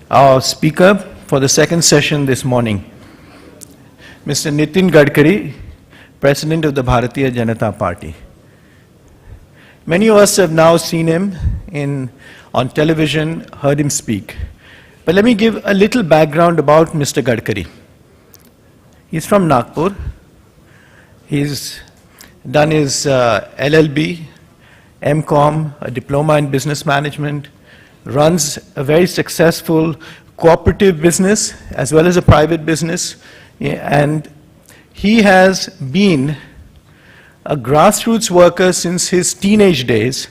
Our speaker for the second session this morning, Mr. Nitin Gadkari, President of the Bharatiya Janata Party. Many of us have now seen him on television, heard him speak. But let me give a little background about Mr. Gadkari. He's from Nagpur. He's done his LLB, MCom, a diploma in business management, runs a very successful cooperative business as well as a private business, and he has been a grassroots worker since his teenage days,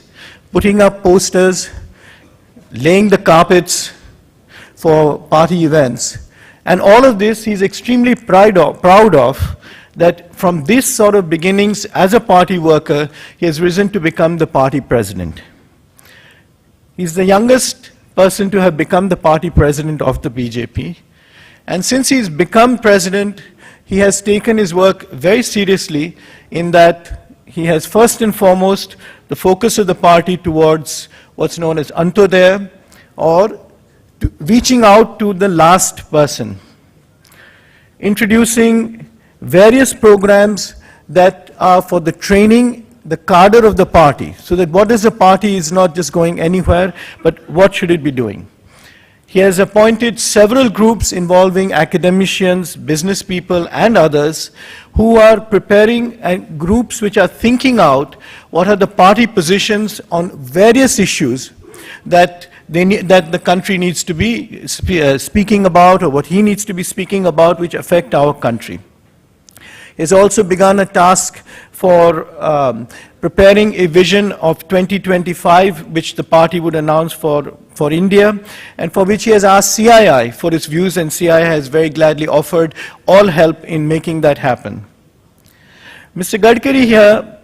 putting up posters, laying the carpets for party events, and all of this he's extremely proud of, that from this sort of beginnings as a party worker, he has risen to become the party president. He's the youngest person to have become the party president of the BJP. And since he's become president, he has taken his work very seriously in that he has first and foremost the focus of the party towards what's known as Antodaya, or reaching out to the last person, introducing various programs that are for the training, the cadre of the party, so that what is the party is not just going anywhere, but what should it be doing. He has appointed several groups involving academicians, business people, and others who are preparing groups which are thinking out what are the party positions on various issues that the country needs to be speaking about, or what he needs to be speaking about, which affect our country. He has also begun a task for preparing a vision of 2025, which the party would announce for India, and for which he has asked CII for its views, and CII has very gladly offered all help in making that happen. Mr. Gadkari here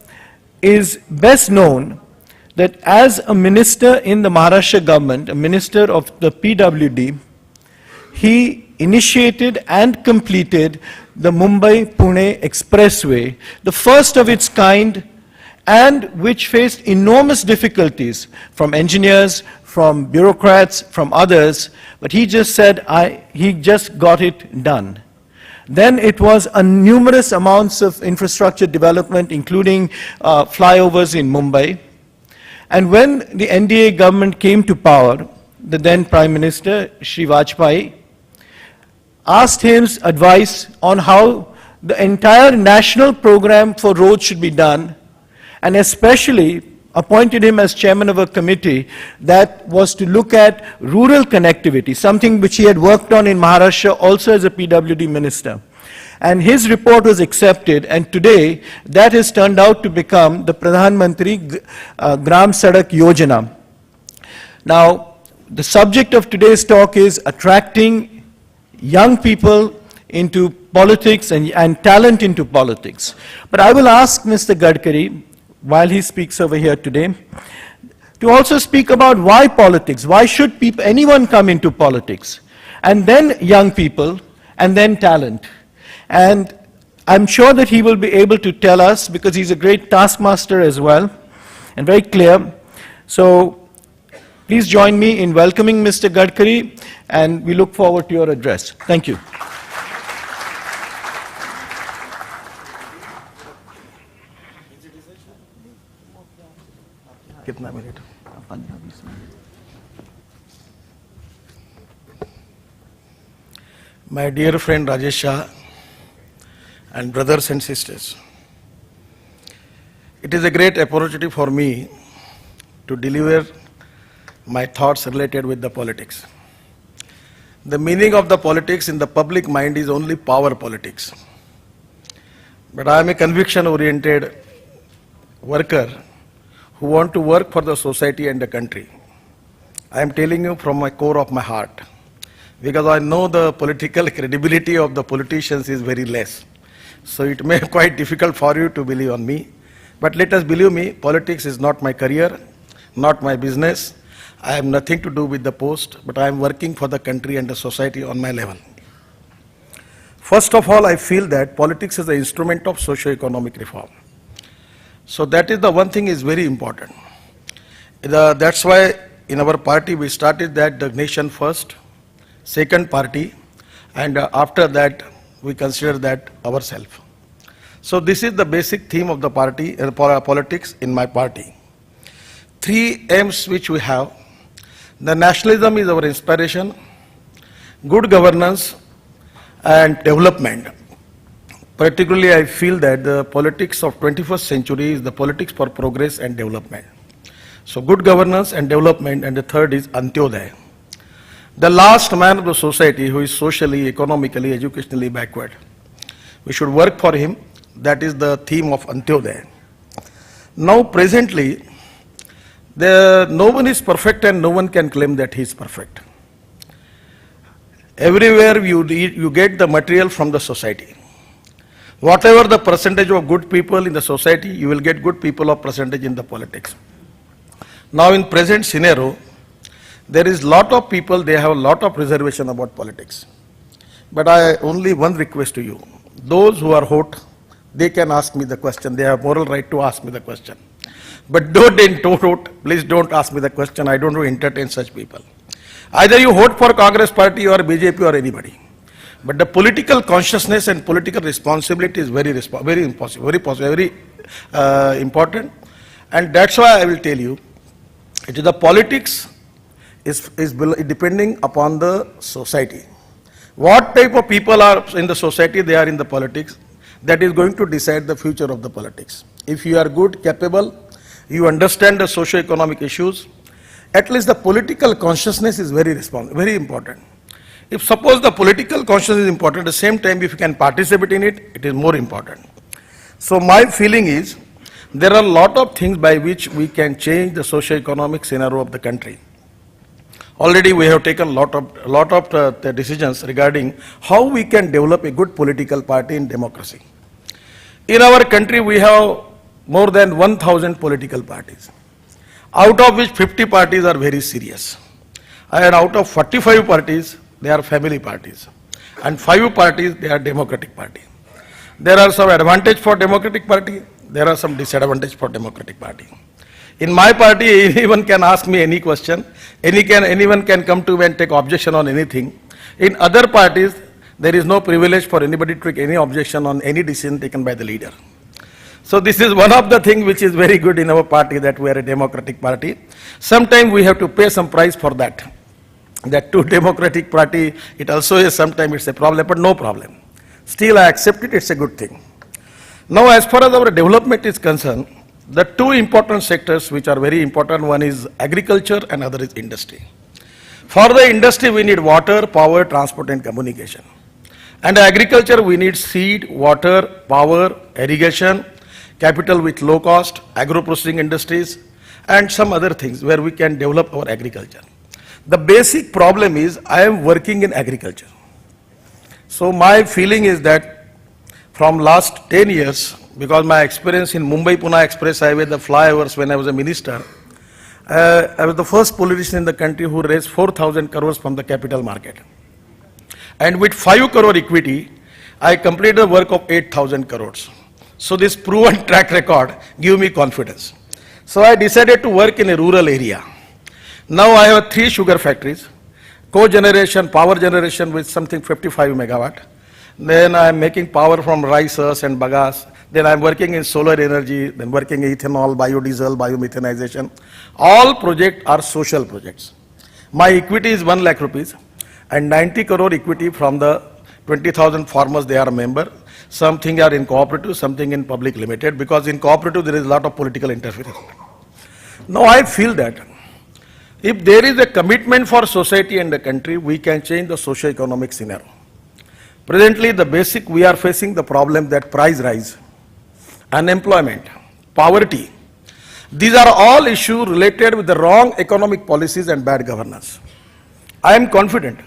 is best known that as a minister in the Maharashtra government, a minister of the PWD, he initiated and completed the Mumbai-Pune Expressway, the first of its kind, and which faced enormous difficulties from engineers, from bureaucrats, from others, but he just said, he just got it done. Then it was a numerous amounts of infrastructure development, including flyovers in Mumbai. And when the NDA government came to power, the then Prime Minister, Shri Vajpayee, asked his advice on how the entire national program for roads should be done, and especially appointed him as chairman of a committee that was to look at rural connectivity, something which he had worked on in Maharashtra also as a PWD minister. And his report was accepted, and today that has turned out to become the Pradhan Mantri Gram Sadak Yojana. Now, the subject of today's talk is attracting young people into politics and talent into politics. But I will ask Mr. Gadkari, while he speaks over here today, to also speak about why politics, why should anyone come into politics, and then young people, and then talent. And I'm sure that he will be able to tell us, because he's a great taskmaster as well, and very clear. So please join me in welcoming Mr. Gadkari, and we look forward to your address. Thank you. My dear friend Rajesh Shah and brothers and sisters, it is a great opportunity for me to deliver my thoughts related with the politics. The meaning of the politics in the public mind is only power politics. But I am a conviction-oriented worker who want to work for the society and the country. I am telling you from my core of my heart, because I know the political credibility of the politicians is very less. So it may be quite difficult for you to believe on me. But let us believe me, politics is not my career, not my business. I have nothing to do with the post, but I am working for the country and the society on my level. First of all, I feel that politics is an instrument of socio-economic reform. So that is the one thing is very important. That's why in our party we started that the nation first, second party, and after that we consider that ourselves. So this is the basic theme of the party, politics in my party. Three aims which we have: the nationalism is our inspiration, good governance, and development. Particularly, I feel that the politics of 21st century is the politics for progress and development. So good governance and development, and the third is Antyodaya. The last man of the society who is socially, economically, educationally backward. We should work for him. That is the theme of Antyodaya. Now presently, no one is perfect and no one can claim that he is perfect. Everywhere you get the material from the society. Whatever the percentage of good people in the society, you will get good people of percentage in the politics. Now in present scenario, there is lot of people, they have a lot of reservation about politics. But I only one request to you. Those who are hot, they can ask me the question. They have moral right to ask me the question. But don't vote. Please don't ask me the question. I don't want to entertain such people. Either you vote for Congress party or BJP or anybody. But the political consciousness and political responsibility is very important. And that's why I will tell you, it is the politics is depending upon the society. What type of people are in the society, they are in the politics, that is going to decide the future of the politics. If you are good, capable, you understand the socio-economic issues, at least the political consciousness is very important. If suppose the political consciousness is important, at the same time if you can participate in it, it is more important. So my feeling is, there are a lot of things by which we can change the socio-economic scenario of the country. Already we have taken a lot of the decisions regarding how we can develop a good political party in democracy. In our country, we have more than 1,000 political parties, out of which 50 parties are very serious. And out of 45 parties, they are family parties. And 5 parties, they are democratic party. There are some advantage for democratic party, there are some disadvantage for democratic party. In my party, anyone can ask me any question, anyone can come to me and take objection on anything. In other parties, there is no privilege for anybody to take any objection on any decision taken by the leader. So this is one of the things which is very good in our party, that we are a democratic party. Sometimes we have to pay some price for that. That to democratic party, it also is sometimes it's a problem, but no problem. Still I accept it, it's a good thing. Now as far as our development is concerned, the two important sectors which are very important, one is agriculture and other is industry. For the industry we need water, power, transport and communication. And agriculture we need seed, water, power, irrigation, capital with low cost, agro-processing industries and some other things where we can develop our agriculture. The basic problem is I am working in agriculture. So my feeling is that from last 10 years, because my experience in Mumbai-Pune Express Highway, the flyovers when I was a minister, I was the first politician in the country who raised 4,000 crores from the capital market. And with 5 crore equity, I completed the work of 8,000 crores. So this proven track record gave me confidence. So I decided to work in a rural area. Now I have 3 sugar factories, co-generation, power generation with something 55 megawatt. Then I am making power from rice husk and bagasse. Then I am working in solar energy, then working in ethanol, biodiesel, biomethanization. All projects are social projects. My equity is 1 lakh rupees and 90 crore equity from the 20,000 farmers, they are a member. Something are in cooperative, something in public limited, because in cooperative there is a lot of political interference. Now I feel that if there is a commitment for society and the country, we can change the socio-economic scenario. Presently, the basic we are facing the problem that price rise, unemployment, poverty. These are all issues related with the wrong economic policies and bad governance. I am confident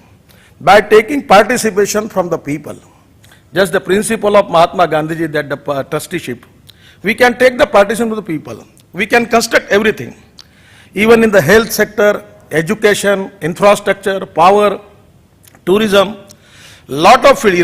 by taking participation from the people, just the principle of Mahatma Gandhi that the trusteeship, we can take the participation of the people. We can construct everything. Even in the health sector, education, infrastructure, power, tourism, lot of field.